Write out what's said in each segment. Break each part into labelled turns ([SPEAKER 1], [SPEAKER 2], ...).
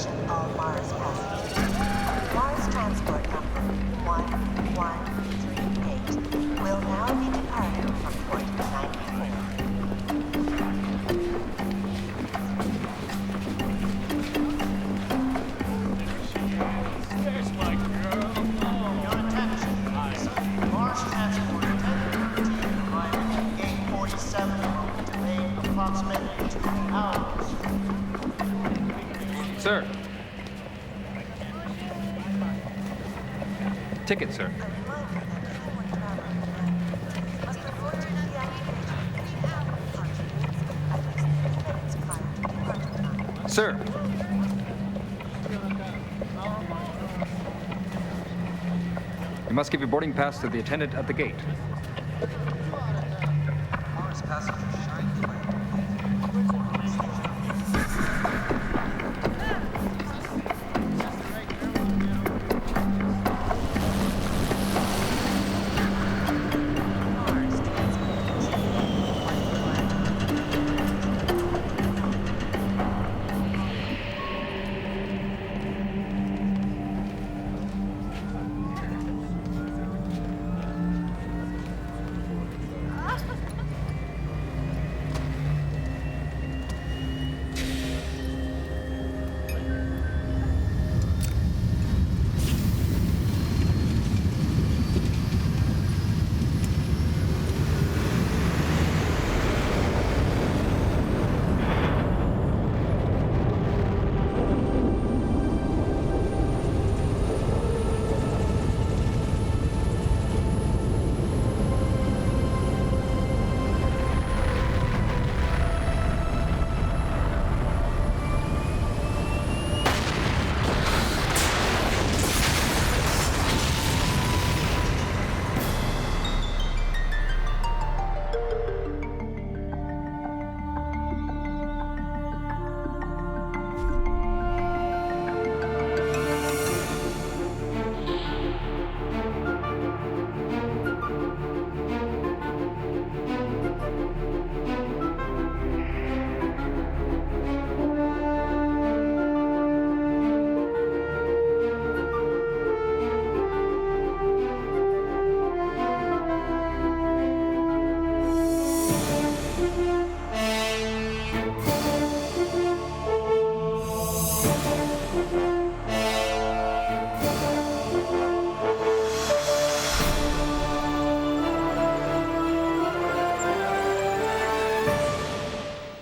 [SPEAKER 1] Attention all Mars passengers. Mars transport number 1138 will now be departing from Port 94. Your attention, please. Mars transport attendant number 2 arriving at gate 47 will be delayed approximately 2 hours.
[SPEAKER 2] Sir. Ticket, sir.
[SPEAKER 1] A reminder that anyone traveling tonight must report to deactivation at least 30 minutes prior to departure time.
[SPEAKER 2] Sir. You must give your boarding pass to the attendant at the gate.
[SPEAKER 3] Mars passengers shine the way.
[SPEAKER 1] Mars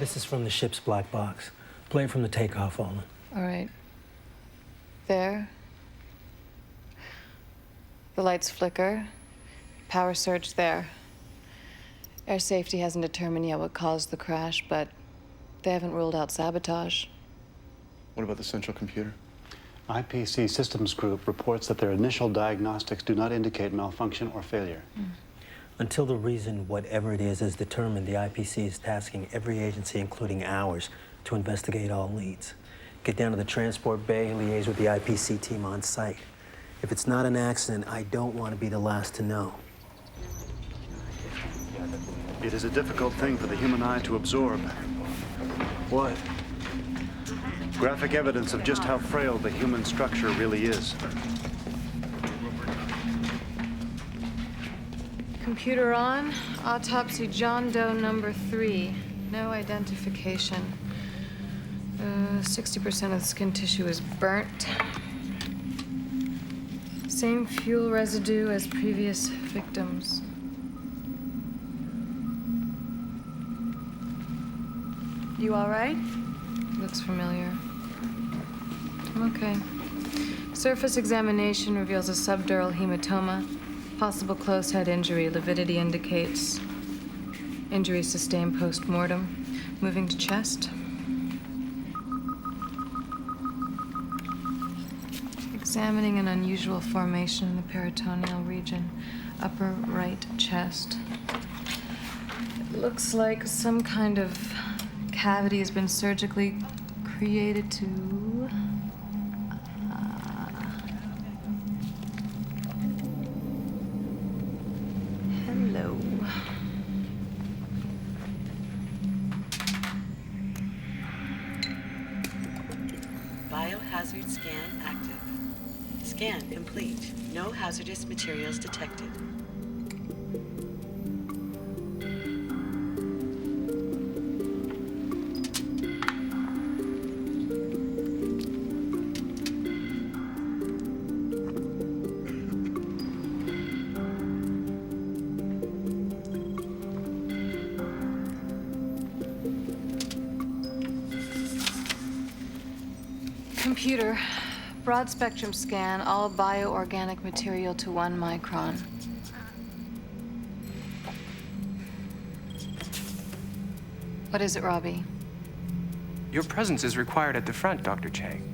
[SPEAKER 4] This is from the ship's black box. Play it from the takeoff, Olin.
[SPEAKER 5] All right. There. The lights flicker. Power surge there. Air safety hasn't determined yet what caused the crash, but they haven't ruled out sabotage.
[SPEAKER 6] What about the central computer?
[SPEAKER 7] IPC Systems Group reports that their initial diagnostics do not indicate malfunction or failure.
[SPEAKER 4] Until the reason, whatever it is determined, the IPC is tasking every agency, including ours, to investigate all leads. Get down to the transport bay and liaise with the IPC team on site. If it's not an accident, I don't want to be the last to know.
[SPEAKER 7] It is a difficult thing for the human eye to absorb.
[SPEAKER 4] What?
[SPEAKER 7] Graphic evidence of just how frail the human structure really is.
[SPEAKER 5] Computer on. Autopsy John Doe number 3. No identification. 60% of the skin tissue is burnt. Same fuel residue as previous victims. You all right? Looks familiar. Okay. Surface examination reveals a subdural hematoma. Possible close head injury. Lividity indicates injury sustained post-mortem. Moving to chest. Examining an unusual formation in the peritoneal region. Upper right chest. It looks like some kind of cavity has been surgically created to... Hello.
[SPEAKER 8] hazard scan active. Scan complete. No hazardous materials detected.
[SPEAKER 5] Computer, broad spectrum scan, all bioorganic material to 1 micron. What is it, Robbie?
[SPEAKER 9] Your presence is required at the front, Dr. Chang.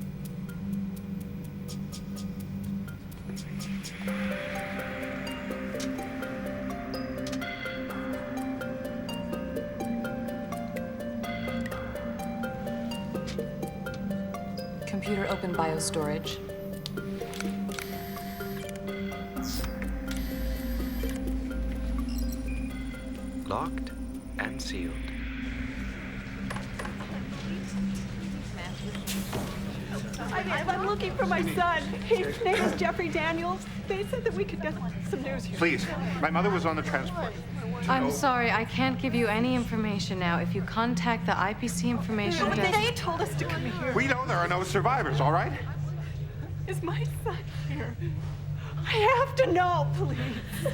[SPEAKER 5] Computer, open biostorage.
[SPEAKER 9] Locked and sealed.
[SPEAKER 10] I'm looking for my son. His name is Jeffrey Daniels. They said that we could get some news here.
[SPEAKER 6] Please. My mother was on the transport.
[SPEAKER 5] I'm sorry, I can't give you any information now. If you contact the IPC information
[SPEAKER 10] But
[SPEAKER 5] desk...
[SPEAKER 10] they told us to come here.
[SPEAKER 6] We know there are no survivors, all right?
[SPEAKER 10] Is my son here? I have to know, please.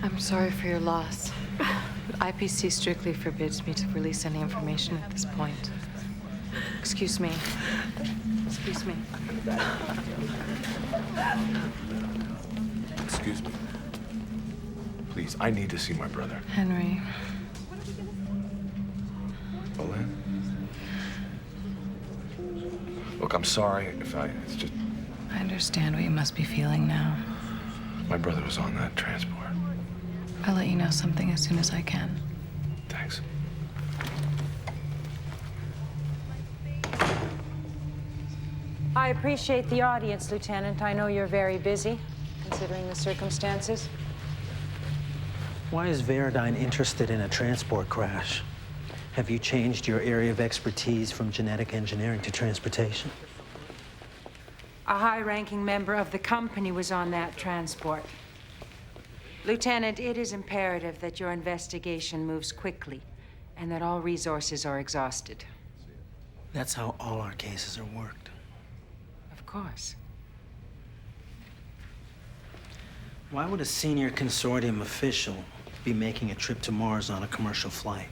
[SPEAKER 5] I'm sorry for your loss. But IPC strictly forbids me to release any information at this point. Excuse me. Excuse me.
[SPEAKER 11] Excuse me. Please, I need to see my brother.
[SPEAKER 5] Henry.
[SPEAKER 11] Olin? Look, I'm sorry if it's just...
[SPEAKER 5] I understand what you must be feeling now.
[SPEAKER 11] My brother was on that transport.
[SPEAKER 5] I'll let you know something as soon as I can.
[SPEAKER 11] Thanks.
[SPEAKER 12] I appreciate the audience, Lieutenant. I know you're very busy, considering the circumstances.
[SPEAKER 4] Why is Veridine interested in a transport crash? Have you changed your area of expertise from genetic engineering to transportation?
[SPEAKER 12] A high-ranking member of the company was on that transport. Lieutenant, it is imperative that your investigation moves quickly and that all resources are exhausted.
[SPEAKER 4] That's how all our cases are worked.
[SPEAKER 12] Of course.
[SPEAKER 4] Why would a senior consortium official be making a trip to Mars on a commercial flight?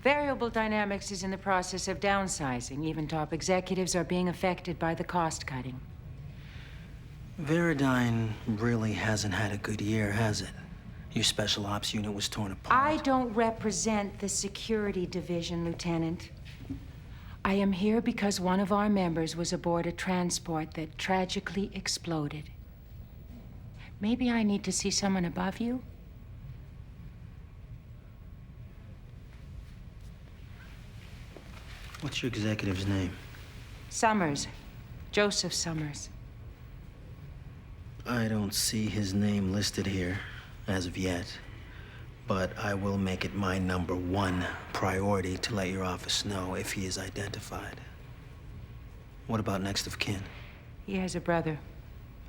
[SPEAKER 12] Variable Dynamics is in the process of downsizing. Even top executives are being affected by the cost cutting.
[SPEAKER 4] Veridine really hasn't had a good year, has it? Your special ops unit was torn apart.
[SPEAKER 12] I don't represent the security division, Lieutenant. I am here because one of our members was aboard a transport that tragically exploded. Maybe I need to see someone above you?
[SPEAKER 4] What's your executive's name?
[SPEAKER 12] Summers. Joseph Summers.
[SPEAKER 4] I don't see his name listed here as of yet, but I will make it my #1 priority to let your office know if he is identified. What about next of kin?
[SPEAKER 12] He has a brother.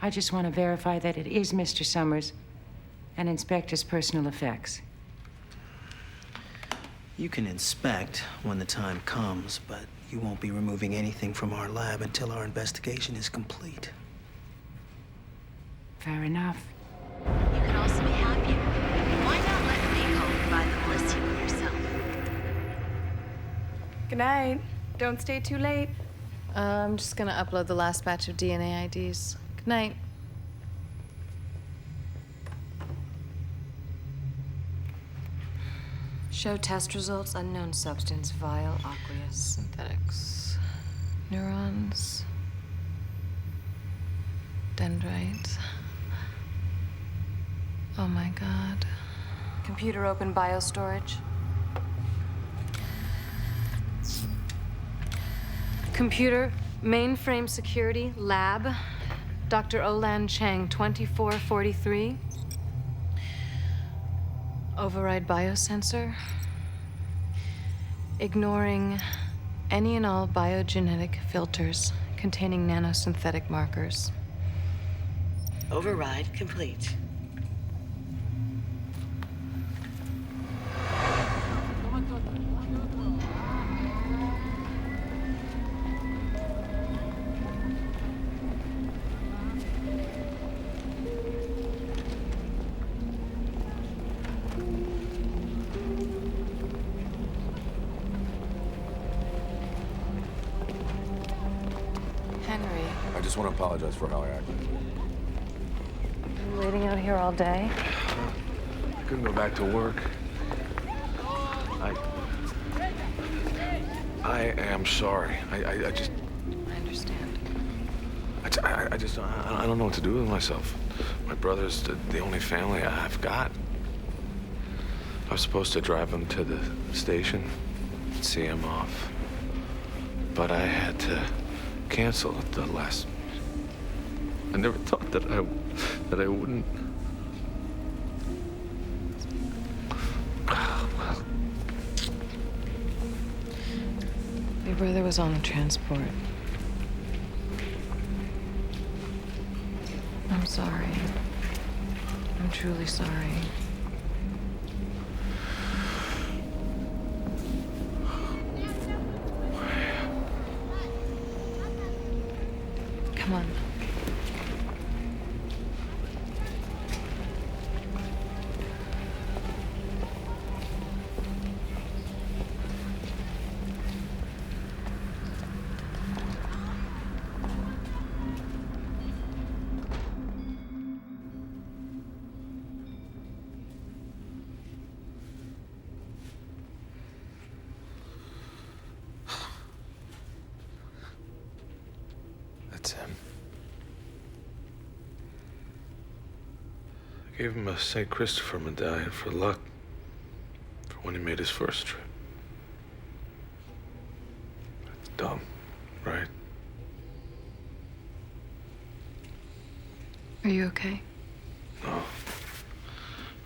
[SPEAKER 12] I just want to verify that it is Mr. Summers and inspect his personal effects.
[SPEAKER 4] You can inspect when the time comes, but you won't be removing anything from our lab until our investigation is complete.
[SPEAKER 12] Fair enough.
[SPEAKER 8] You can also be happier. Why not let Mako provide the blessing for yourself?
[SPEAKER 10] Good night. Don't stay too late.
[SPEAKER 5] I'm just gonna upload the last batch of DNA IDs. Good night. Show test results, unknown substance, vial, aqueous, synthetics, neurons, dendrites. Oh my God. Computer open biostorage. Computer, mainframe security, lab, Dr. Olan Chang, 2443. Override biosensor. Ignoring any and all biogenetic filters. containing nanosynthetic markers.
[SPEAKER 1] Override complete.
[SPEAKER 5] Henry,
[SPEAKER 11] I just want to apologize for how I acted.
[SPEAKER 5] I'm waiting out here all day.
[SPEAKER 11] I couldn't go back to work. I am sorry. I just...
[SPEAKER 5] I understand.
[SPEAKER 11] I don't know what to do with myself. My brother's the only family I've got. I was supposed to drive him to the station, see him off. But I had to cancel at the last... I never thought that I wouldn't...
[SPEAKER 5] Your brother was on the transport. I'm sorry. I'm truly sorry. Come on.
[SPEAKER 11] That's him. I gave him a St. Christopher medallion for luck, for when he made his first trip. That's dumb, right?
[SPEAKER 5] Are you okay?
[SPEAKER 11] No.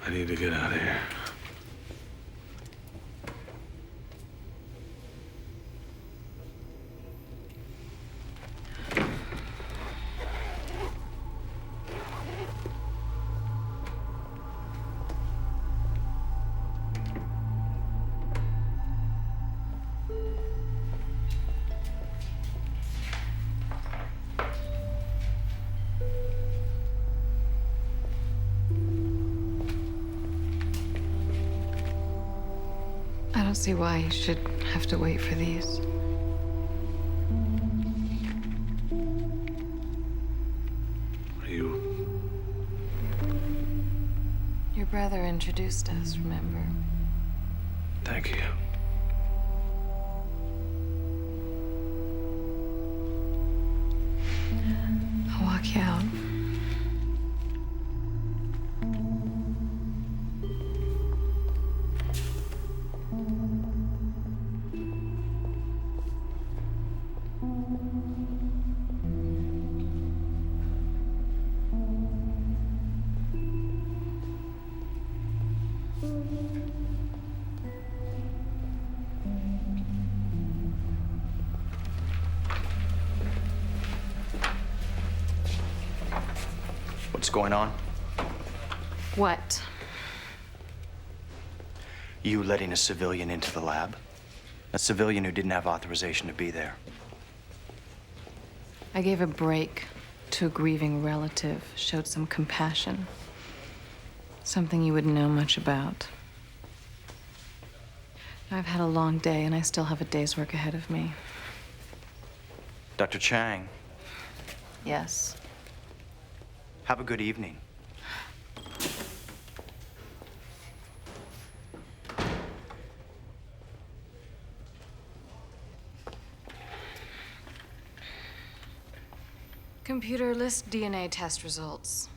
[SPEAKER 11] I need to get out of here.
[SPEAKER 5] I don't see why you should have to wait for these. Your brother introduced us, remember?
[SPEAKER 11] Thank you.
[SPEAKER 5] I'll walk you out.
[SPEAKER 13] What's going on?
[SPEAKER 5] What?
[SPEAKER 13] You letting a civilian into the lab? A civilian who didn't have authorization to be there.
[SPEAKER 5] I gave a break to a grieving relative, showed some compassion. Something you wouldn't know much about. I've had a long day, and I still have a day's work ahead of me.
[SPEAKER 13] Dr. Chang,
[SPEAKER 5] Yes.
[SPEAKER 13] have a good evening.
[SPEAKER 5] Computer, list DNA test results.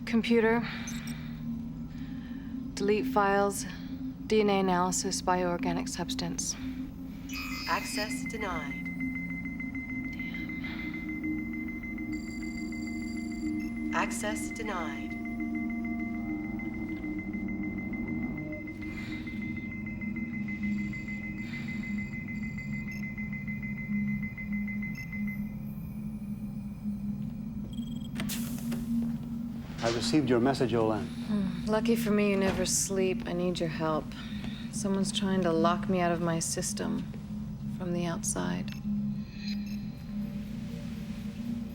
[SPEAKER 5] Computer, delete files, DNA analysis, bioorganic substance.
[SPEAKER 1] Access denied. Access denied.
[SPEAKER 7] I received your message, Olan.
[SPEAKER 5] Lucky for me, you never sleep. I need your help. Someone's trying to lock me out of my system from the outside.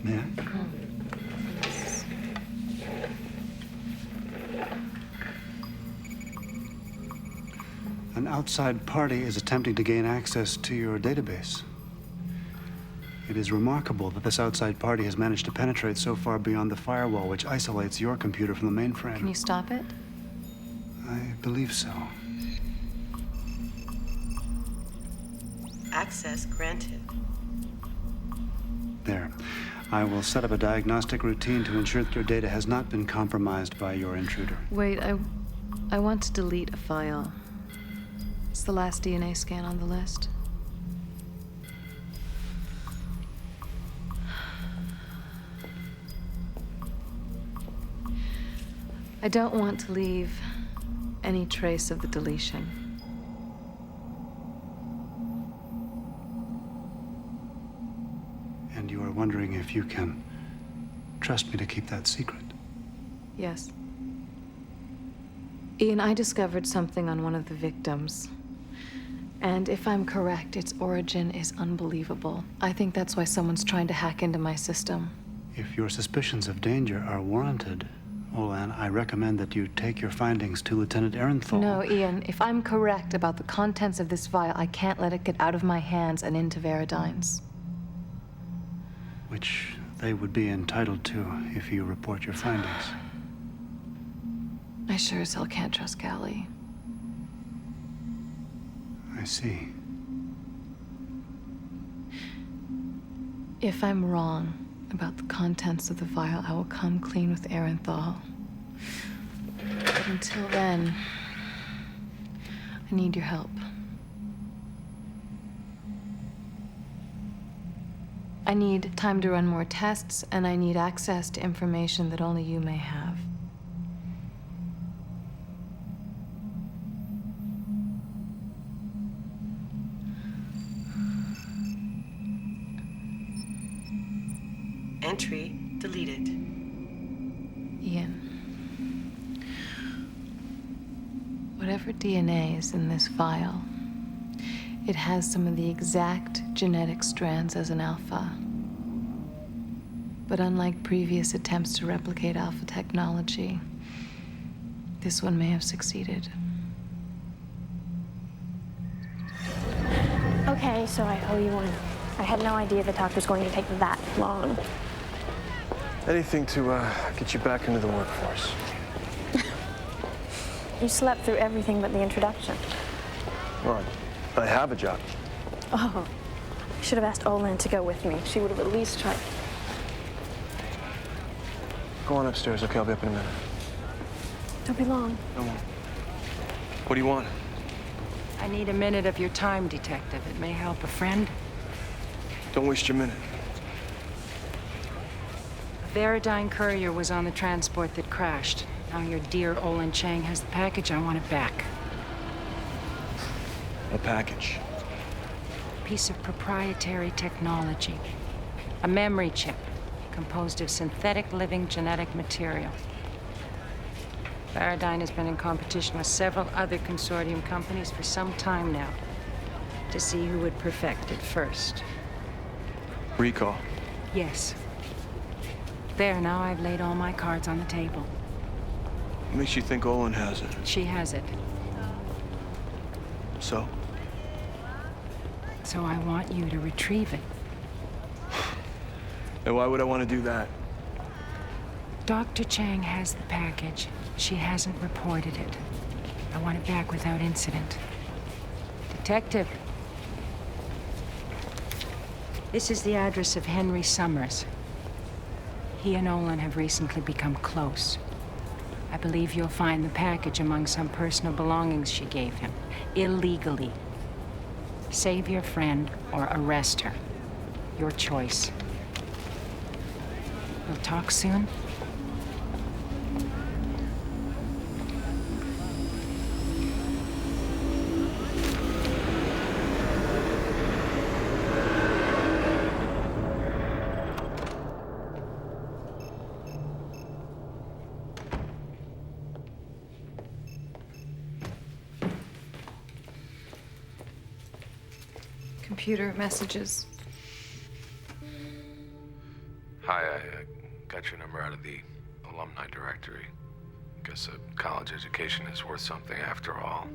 [SPEAKER 7] May I?
[SPEAKER 5] Yes.
[SPEAKER 7] An outside party is attempting to gain access to your database. It is remarkable that this outside party has managed to penetrate so far beyond the firewall which isolates your computer from the mainframe.
[SPEAKER 5] Can you stop it?
[SPEAKER 7] I believe so.
[SPEAKER 1] Access granted.
[SPEAKER 7] There. I will set up a diagnostic routine to ensure that your data has not been compromised by your intruder.
[SPEAKER 5] Wait, I want to delete a file. It's the last DNA scan on the list. I don't want to leave any trace of the deletion.
[SPEAKER 7] And you are wondering if you can trust me to keep that secret?
[SPEAKER 5] Yes. Ian, I discovered something on one of the victims. And if I'm correct, its origin is unbelievable. I think that's why someone's trying to hack into my system.
[SPEAKER 7] If your suspicions of danger are warranted, Olan, I recommend that you take your findings to Lieutenant Ehrenthal.
[SPEAKER 5] No, Ian, if I'm correct about the contents of this vial, I can't let it get out of my hands and into Veridine's.
[SPEAKER 7] Which they would be entitled to if you report your findings.
[SPEAKER 5] I sure as hell can't trust Callie.
[SPEAKER 7] I see.
[SPEAKER 5] If I'm wrong about the contents of the vial, I will come clean with Ehrenthal. But until then, I need your help. I need time to run more tests, and I need access to information that only you may have.
[SPEAKER 1] Entry deleted.
[SPEAKER 5] Ian. Whatever DNA is in this file, it has some of the exact genetic strands as an alpha. But unlike previous attempts to replicate alpha technology, this one may have succeeded.
[SPEAKER 14] Okay, so I owe you one. I had no idea the talk was going to take that long.
[SPEAKER 9] Anything to get you back into the workforce.
[SPEAKER 14] You slept through everything but the introduction.
[SPEAKER 9] Well, I have a job.
[SPEAKER 14] Oh, I should have asked Olan to go with me. She would have at least tried.
[SPEAKER 9] Go on upstairs, okay? I'll be up in a minute.
[SPEAKER 14] Don't be long.
[SPEAKER 9] No more. What do you want?
[SPEAKER 12] I need a minute of your time, Detective. It may help a friend.
[SPEAKER 9] Don't waste your minute.
[SPEAKER 12] A Veridine courier was on the transport that crashed. Now your dear Olan Chang has the package. I want it back.
[SPEAKER 9] A package.
[SPEAKER 12] A piece of proprietary technology. A memory chip composed of synthetic living genetic material. Veridine has been in competition with several other consortium companies for some time now to see who would perfect it first.
[SPEAKER 9] Recall.
[SPEAKER 12] Yes. There, now I've laid all my cards on the table.
[SPEAKER 9] What makes you think Olan has it?
[SPEAKER 12] She has it.
[SPEAKER 9] So?
[SPEAKER 12] So I want you to retrieve it.
[SPEAKER 9] And why would I want to do that?
[SPEAKER 12] Dr. Chang has the package. She hasn't reported it. I want it back without incident. Detective. This is the address of Henry Summers. He and Olan have recently become close. I believe you'll find the package among some personal belongings she gave him, illegally. Save your friend or arrest her. Your choice. We'll talk soon.
[SPEAKER 5] Computer messages.
[SPEAKER 11] Hi, I got your number out of the alumni directory. Guess a college education is worth something after all.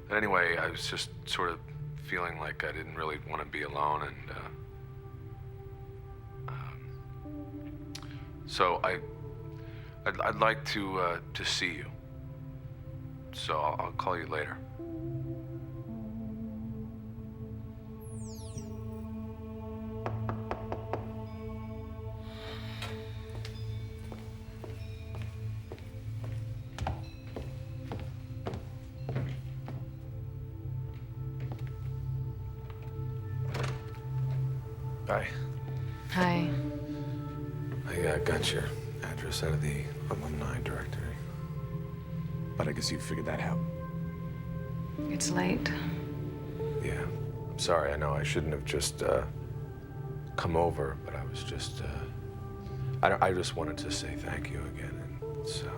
[SPEAKER 11] But anyway, I was just sort of feeling like I didn't really want to be alone, and so I'd like to see you. So I'll call you later. Bye.
[SPEAKER 5] Hi.
[SPEAKER 11] I got your address out of the alumni directory.
[SPEAKER 15] But I guess you figured that out.
[SPEAKER 5] It's late.
[SPEAKER 11] Yeah. I'm sorry. I know I shouldn't have just come over, but I was just I just wanted to say thank you again, and so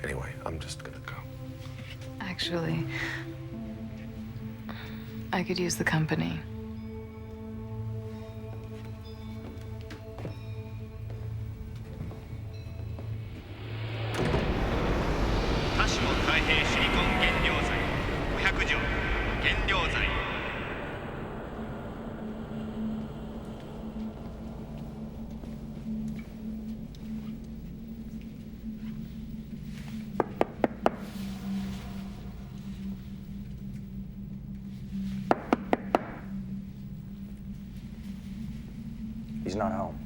[SPEAKER 11] anyway, I'm just gonna go.
[SPEAKER 5] Actually, I could use the company.
[SPEAKER 13] He's not home.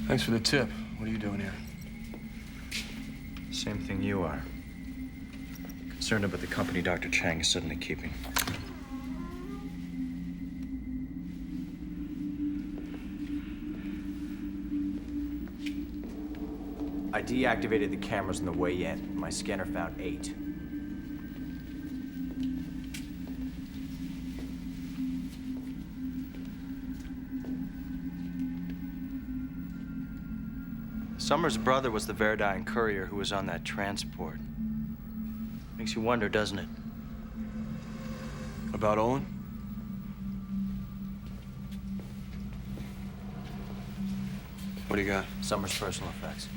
[SPEAKER 9] Thanks for the tip. What are you doing here?
[SPEAKER 13] Same thing you are. Concerned about the company Dr. Chang is suddenly keeping. I deactivated the cameras on the way in. My scanner found 8. Summers' brother was the Verdine courier who was on that transport. Makes you wonder, doesn't it?
[SPEAKER 9] About Olin? What do you got?
[SPEAKER 13] Summers' personal effects.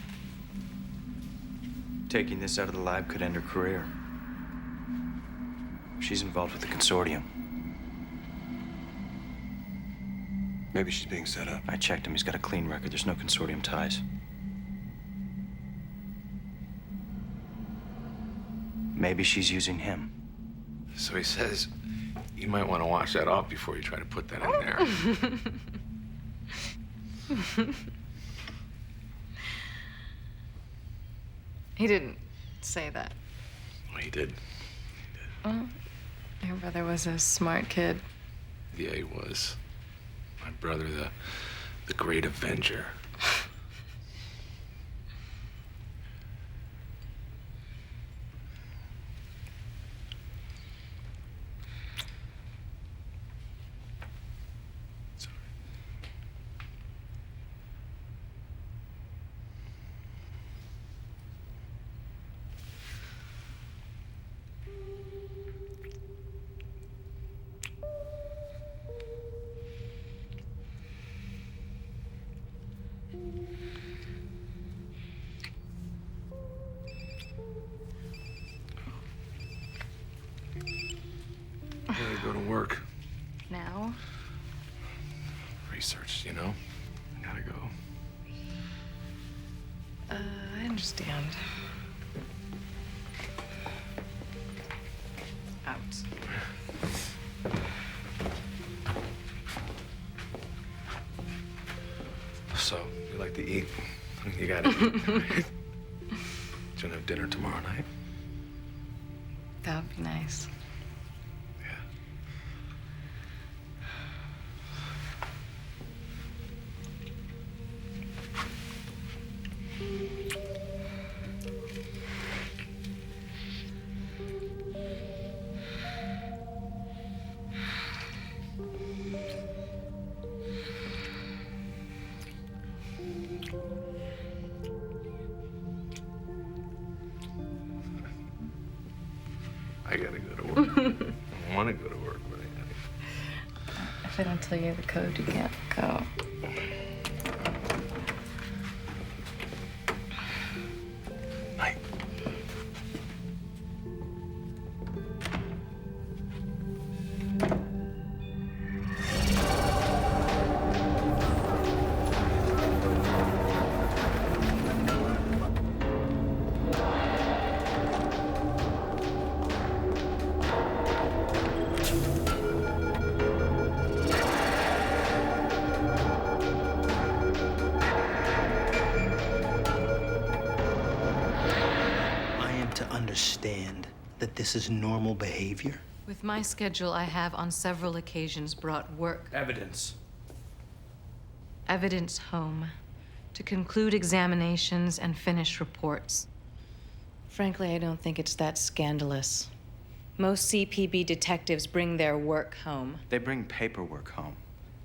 [SPEAKER 13] Taking this out of the lab could end her career. She's involved with the consortium.
[SPEAKER 9] Maybe she's being set up.
[SPEAKER 13] I checked him. He's got a clean record. There's no consortium ties. Maybe she's using him.
[SPEAKER 11] So he says you might want to wash that off before you try to put that in there.
[SPEAKER 5] He didn't say that.
[SPEAKER 11] Well, he did.
[SPEAKER 5] Well, your brother was a smart kid.
[SPEAKER 11] Yeah, he was. My brother, the great Avenger. I gotta go to work.
[SPEAKER 5] Now?
[SPEAKER 11] Research, you know? I gotta go.
[SPEAKER 5] I understand. Out.
[SPEAKER 11] So, you like to eat? You gotta eat. Right? Do you want to have dinner tomorrow night?
[SPEAKER 5] That would be nice.
[SPEAKER 11] I gotta go to work. I want to go to work, but I gotta.
[SPEAKER 5] If I don't tell you the code, you can't go.
[SPEAKER 11] Night.
[SPEAKER 4] Understand that this is normal behavior?
[SPEAKER 5] With my schedule, I have on several occasions brought work.
[SPEAKER 13] Evidence.
[SPEAKER 5] Evidence home to conclude examinations and finish reports. Frankly, I don't think it's that scandalous. Most CPB detectives bring their work home.
[SPEAKER 13] They bring paperwork home,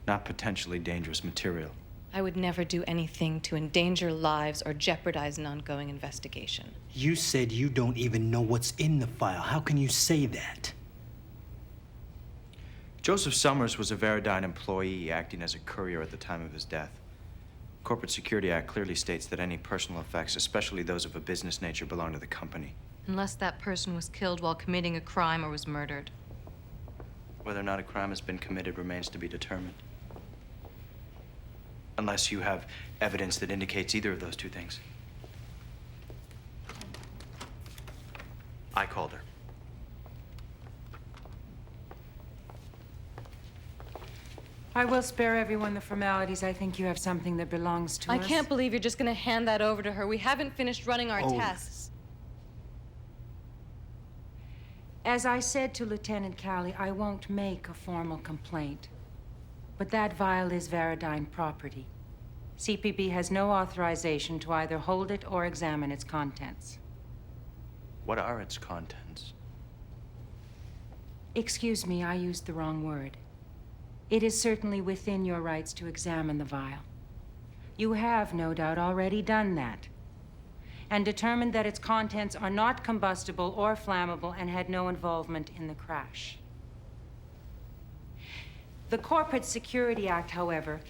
[SPEAKER 13] not potentially dangerous material.
[SPEAKER 5] I would never do anything to endanger lives or jeopardize an ongoing investigation.
[SPEAKER 4] You said you don't even know what's in the file. How can you say that?
[SPEAKER 13] Joseph Summers was a Veridine employee acting as a courier at the time of his death. Corporate Security Act clearly states that any personal effects, especially those of a business nature, belong to the company.
[SPEAKER 5] Unless that person was killed while committing a crime or was murdered.
[SPEAKER 13] Whether or not a crime has been committed remains to be determined. Unless you have evidence that indicates either of those two things. I called her.
[SPEAKER 12] I will spare everyone the formalities. I think you have something that belongs to us.
[SPEAKER 5] I can't believe you're just gonna hand that over to her. We haven't finished running our
[SPEAKER 12] Oh.
[SPEAKER 5] tests.
[SPEAKER 12] As I said to Lieutenant Callie, I won't make a formal complaint. But that vial is Veridine property. CPB has no authorization to either hold it or examine its contents.
[SPEAKER 13] What are its contents?
[SPEAKER 12] Excuse me, I used the wrong word. It is certainly within your rights to examine the vial. You have, no doubt, already done that, and determined that its contents are not combustible or flammable and had no involvement in the crash. The Corporate Security Act, however,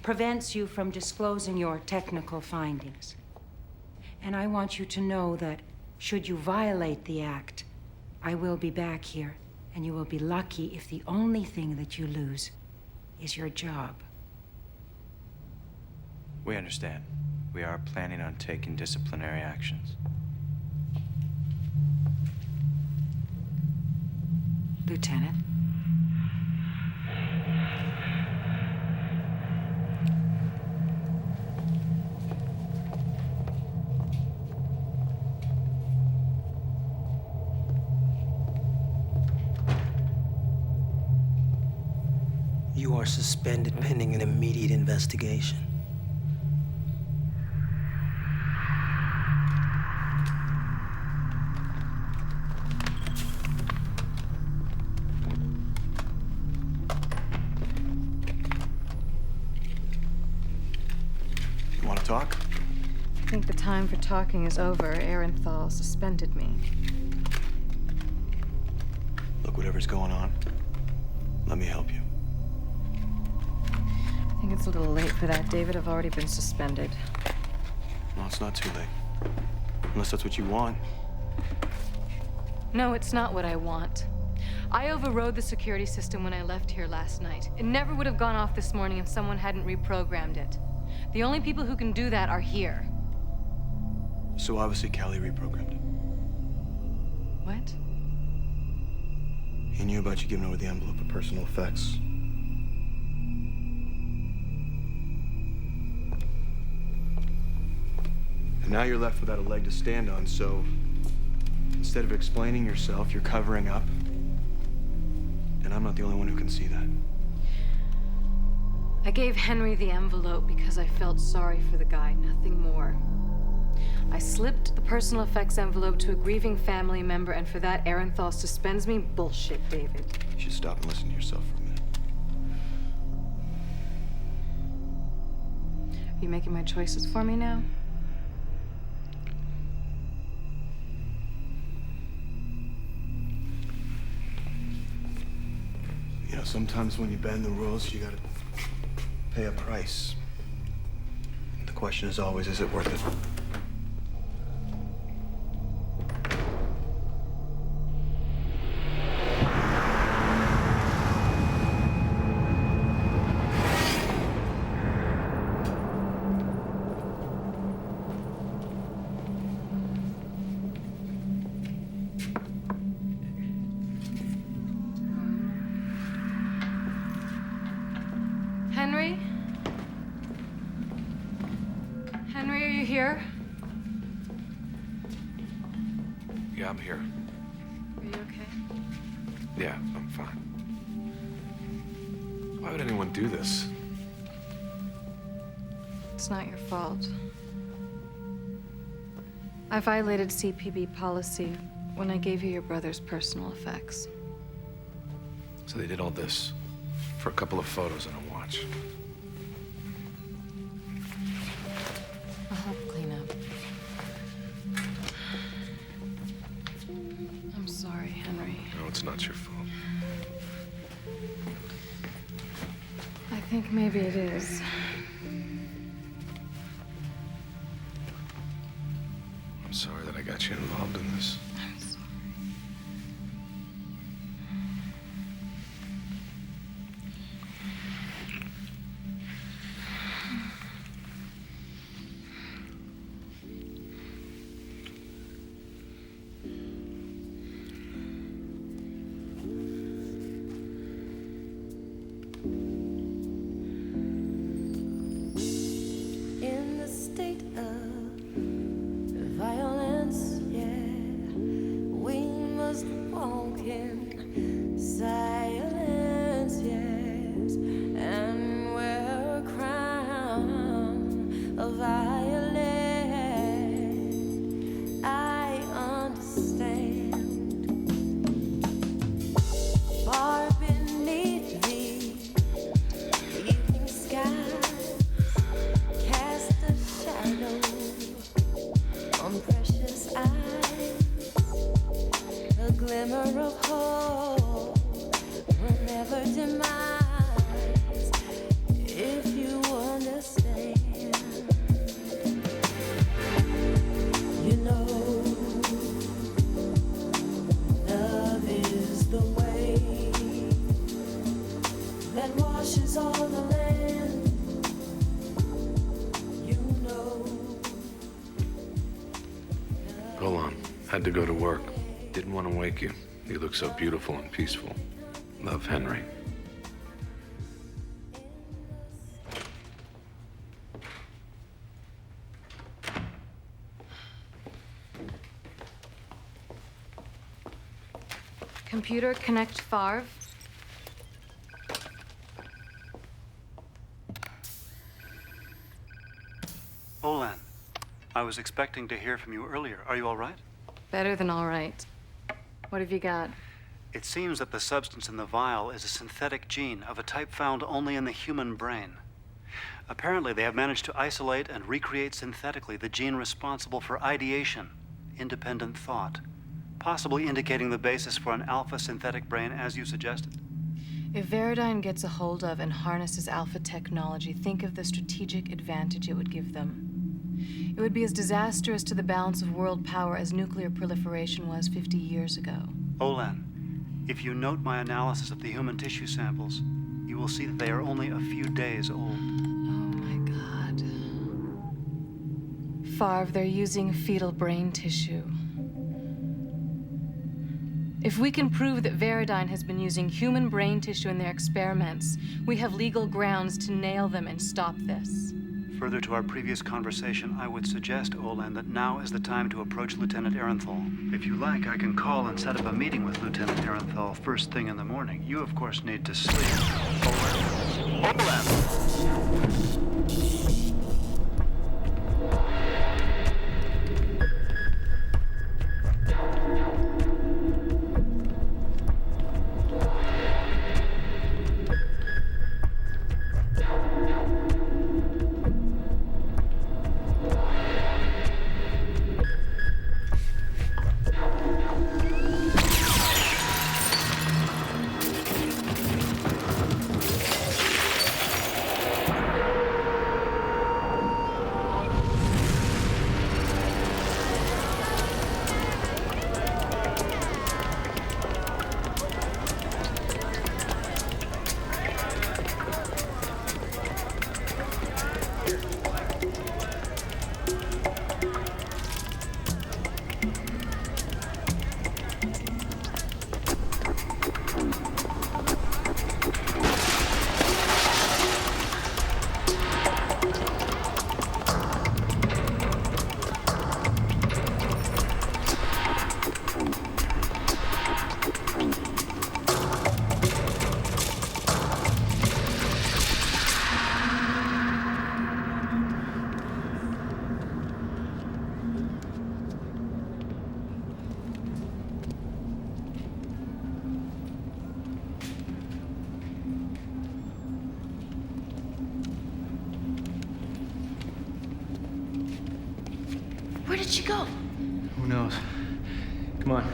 [SPEAKER 12] prevents you from disclosing your technical findings. And I want you to know that, should you violate the act, I will be back here, and you will be lucky if the only thing that you lose is your job.
[SPEAKER 13] We understand. We are planning on taking disciplinary actions.
[SPEAKER 12] Lieutenant?
[SPEAKER 4] You are suspended pending an immediate investigation.
[SPEAKER 9] You want to talk?
[SPEAKER 5] I think the time for talking is over. Arenthal suspended me.
[SPEAKER 9] Look, whatever's going on, let me help you.
[SPEAKER 5] I think it's a little late for that, David. I've already been suspended.
[SPEAKER 9] No, it's not too late. Unless that's what you want.
[SPEAKER 5] No, it's not what I want. I overrode the security system when I left here last night. It never would have gone off this morning if someone hadn't reprogrammed it. The only people who can do that are here.
[SPEAKER 9] So obviously Callie reprogrammed it.
[SPEAKER 5] What?
[SPEAKER 9] He knew about you giving over the envelope of personal effects. And now you're left without a leg to stand on, so instead of explaining yourself, you're covering up. And I'm not the only one who can see that.
[SPEAKER 5] I gave Henry the envelope because I felt sorry for the guy, nothing more. I slipped the personal effects envelope to a grieving family member, and for that, Arenthal suspends me? Bullshit, David.
[SPEAKER 9] You should stop and listen to yourself for a minute.
[SPEAKER 5] Are you making my choices for me now?
[SPEAKER 9] know, sometimes when you bend the rules, you gotta pay a price. The question is always, is it worth it?
[SPEAKER 5] Henry? Henry, are you here?
[SPEAKER 11] Yeah, I'm here.
[SPEAKER 5] Are you okay?
[SPEAKER 11] Yeah, I'm fine. Why would anyone do this?
[SPEAKER 5] It's not your fault. I violated CPB policy when I gave you your brother's personal effects.
[SPEAKER 11] So they did all this for a couple of photos and a watch.
[SPEAKER 5] I'll help clean up. I'm sorry, Henry.
[SPEAKER 11] No, it's not your fault.
[SPEAKER 5] I think maybe it is.
[SPEAKER 11] I'm sorry that I got you involved in this.
[SPEAKER 5] I'm sorry.
[SPEAKER 1] In the state of violence, yeah, we must walk in silence, yes, and wear a crown of violet. I understand. Far beneath the evening sky, cast a shadow on precious eyes, a glimmer of hope will never demise if you understand. You know, love is the way that washes all the land.
[SPEAKER 11] Hold on. Had to go to work. Didn't want to wake you. You look so beautiful and peaceful. Love, Henry.
[SPEAKER 5] Computer, connect Favre.
[SPEAKER 7] Olan, I was expecting to hear from you earlier. Are you all right?
[SPEAKER 5] Better than all right. What have you got?
[SPEAKER 7] It seems that the substance in the vial is a synthetic gene of a type found only in the human brain. Apparently, they have managed to isolate and recreate synthetically the gene responsible for ideation, independent thought, possibly indicating the basis for an alpha synthetic brain as you suggested.
[SPEAKER 5] If Veridine gets a hold of and harnesses alpha technology, think of the strategic advantage it would give them. It would be as disastrous to the balance of world power as nuclear proliferation was 50 years ago.
[SPEAKER 7] Olan, if you note my analysis of the human tissue samples, you will see that they are only a few days old.
[SPEAKER 5] Oh my God. Favre, they're using fetal brain tissue. If we can prove that Veridine has been using human brain tissue in their experiments, we have legal grounds to nail them and stop this.
[SPEAKER 7] Further to our previous conversation, I would suggest, Olan, that now is the time to approach Lieutenant Arenthal. If you like, I can call and set up a meeting with Lieutenant Arenthal first thing in the morning. You, of course, need to sleep. Olan!
[SPEAKER 8] did she go?
[SPEAKER 9] Who knows? Come on.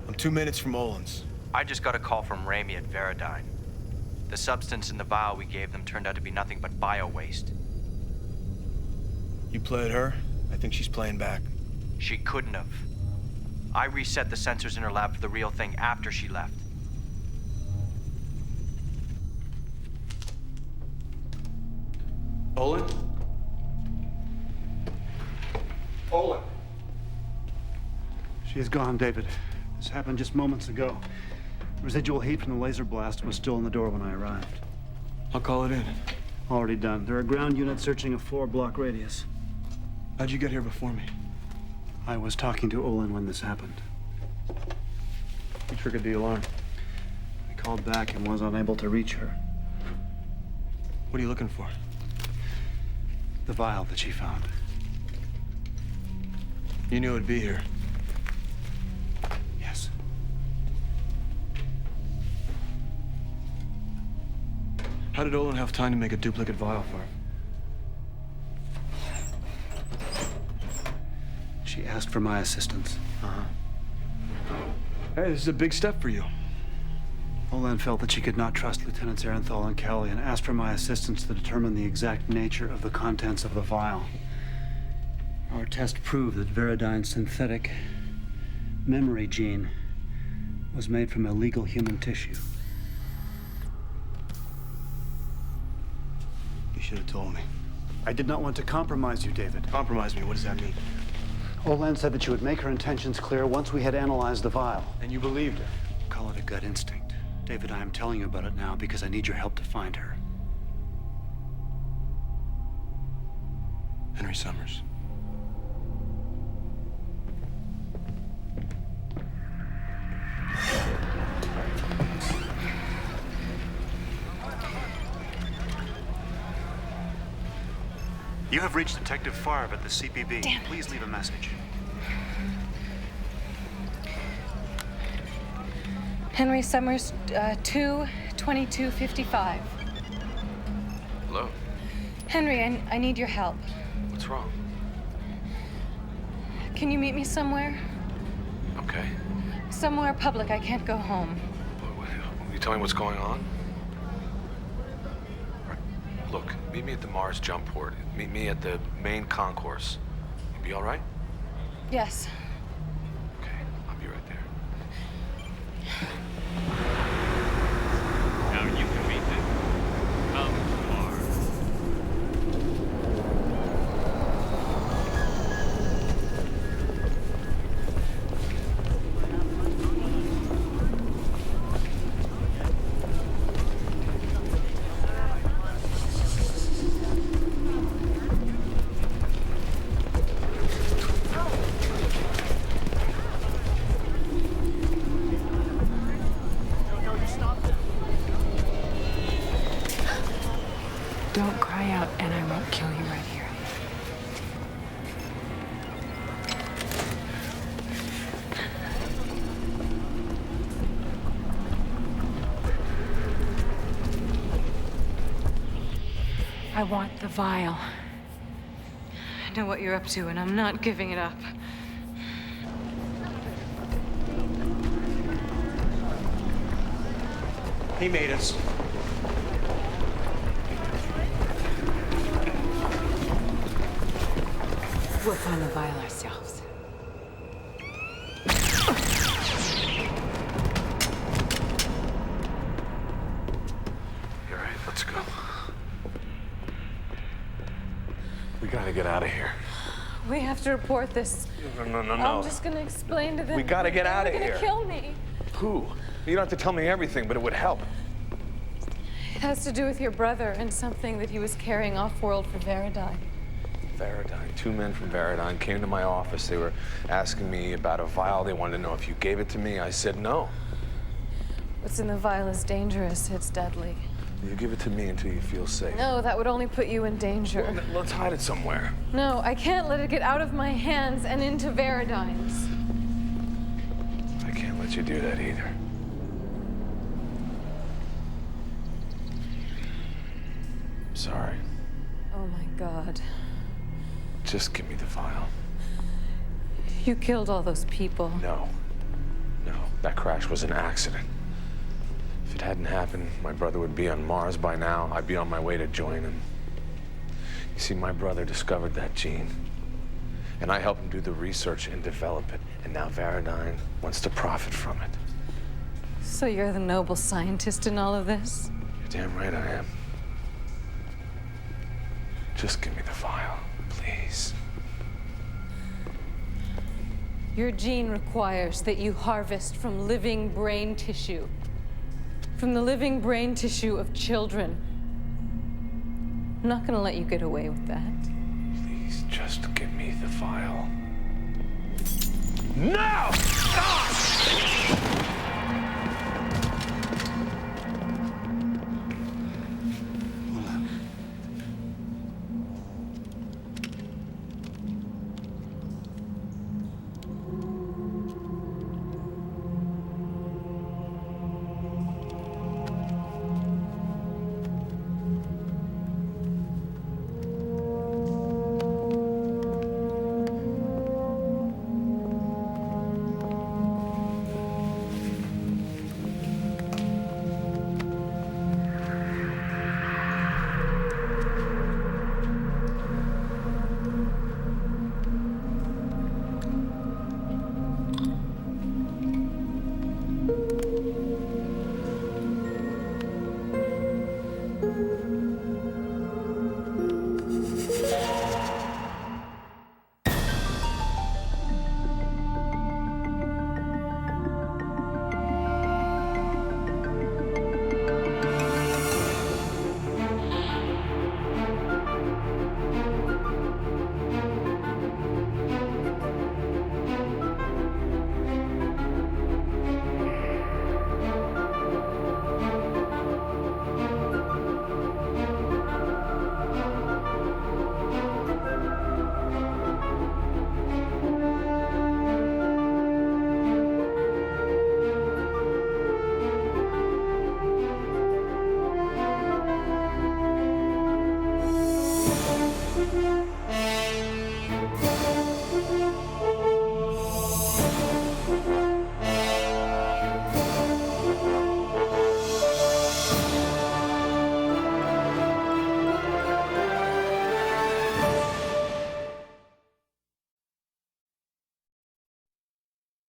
[SPEAKER 9] I'm 2 minutes from Olin's.
[SPEAKER 13] I just got a call from Ramey at Veradyne. The substance in the vial we gave them turned out to be nothing but bio-waste.
[SPEAKER 9] You played her? I think she's playing back.
[SPEAKER 13] She couldn't have. I reset the sensors in her lab for the real thing after she left.
[SPEAKER 9] Olin? Olin!
[SPEAKER 7] She is gone, David. This happened just moments ago. Residual heat from the laser blast was still in the door when I arrived.
[SPEAKER 9] I'll call it in.
[SPEAKER 7] Already done. There are ground units searching a 4-block radius.
[SPEAKER 9] How'd you get here before me?
[SPEAKER 7] I was talking to Olin when this happened.
[SPEAKER 9] You triggered the alarm.
[SPEAKER 7] I called back and was unable to reach her.
[SPEAKER 9] What are you looking for?
[SPEAKER 7] The vial that she found.
[SPEAKER 9] You knew it'd be here.
[SPEAKER 7] Yes.
[SPEAKER 9] How did Olin have time to make a duplicate vial for her?
[SPEAKER 7] She asked for my assistance.
[SPEAKER 9] Hey, this is a big step for you.
[SPEAKER 7] Olin felt that she could not trust Lieutenants Arenthal and Kelly and asked for my assistance to determine the exact nature of the contents of the vial. Our test proved that Veradyne's synthetic memory gene was made from illegal human tissue.
[SPEAKER 9] You should have told me.
[SPEAKER 7] I did not want to compromise you, David.
[SPEAKER 9] Compromise me? What does that mean?
[SPEAKER 7] Olin said that she would make her intentions clear once we had analyzed the vial.
[SPEAKER 9] And you believed her?
[SPEAKER 7] Call it a gut instinct. David, I am telling you about it now because I need your help to find her.
[SPEAKER 9] Henry Summers.
[SPEAKER 7] You have reached Detective Favre at the CPB. Please leave a message.
[SPEAKER 5] Henry Summers, 2/22/55.
[SPEAKER 11] Hello?
[SPEAKER 5] Henry, I need your help.
[SPEAKER 11] What's wrong?
[SPEAKER 5] Can you meet me somewhere?
[SPEAKER 11] Okay.
[SPEAKER 5] Somewhere public. I can't go home.
[SPEAKER 11] Will you tell me what's going on? Look, meet me at the Mars jump port. Meet me at the main concourse. You be all right?
[SPEAKER 5] Yes.
[SPEAKER 11] Okay, I'll be right there.
[SPEAKER 16] Now you can meet them. Come to Mars.
[SPEAKER 12] Don't cry out, and I won't kill you right here. I want the vial.
[SPEAKER 5] I know what you're up to, and I'm not giving it up.
[SPEAKER 9] He made us.
[SPEAKER 12] We'll find the vial ourselves.
[SPEAKER 11] You're right, let's go. We gotta get out of here.
[SPEAKER 5] We have to report this.
[SPEAKER 11] No.
[SPEAKER 5] I'm just gonna explain to them.
[SPEAKER 11] We gotta get out of
[SPEAKER 5] They're
[SPEAKER 11] here.
[SPEAKER 5] gonna kill me.
[SPEAKER 11] Who? You don't have to tell me everything, but it would help.
[SPEAKER 5] It has to do with your brother and something that he was carrying off-world for Veradyne.
[SPEAKER 11] Veradyne. 2 men from Veradyne came to my office. They were asking me about a vial. They wanted to know if you gave it to me. I said no.
[SPEAKER 5] What's in the vial is dangerous. It's deadly.
[SPEAKER 11] You give it to me until you feel safe.
[SPEAKER 5] No, that would only put you in danger.
[SPEAKER 11] Well, let's hide it somewhere.
[SPEAKER 5] No, I can't let it get out of my hands and into Varadine's.
[SPEAKER 11] I can't let you do that either. Sorry.
[SPEAKER 5] Oh my God.
[SPEAKER 11] Just give me the file.
[SPEAKER 5] You killed all those people.
[SPEAKER 11] No. No, that crash was an accident. If it hadn't happened, my brother would be on Mars by now. I'd be on my way to join him. You see, my brother discovered that gene, and I helped him do the research and develop it. And now Varadine wants to profit from it.
[SPEAKER 5] So you're the noble scientist in all of this?
[SPEAKER 11] You're damn right I am. Just give me the file, please.
[SPEAKER 5] Your gene requires that you harvest from living brain tissue. From the living brain tissue of children. I'm not gonna let you get away with that.
[SPEAKER 11] Please, just give me the file. Now!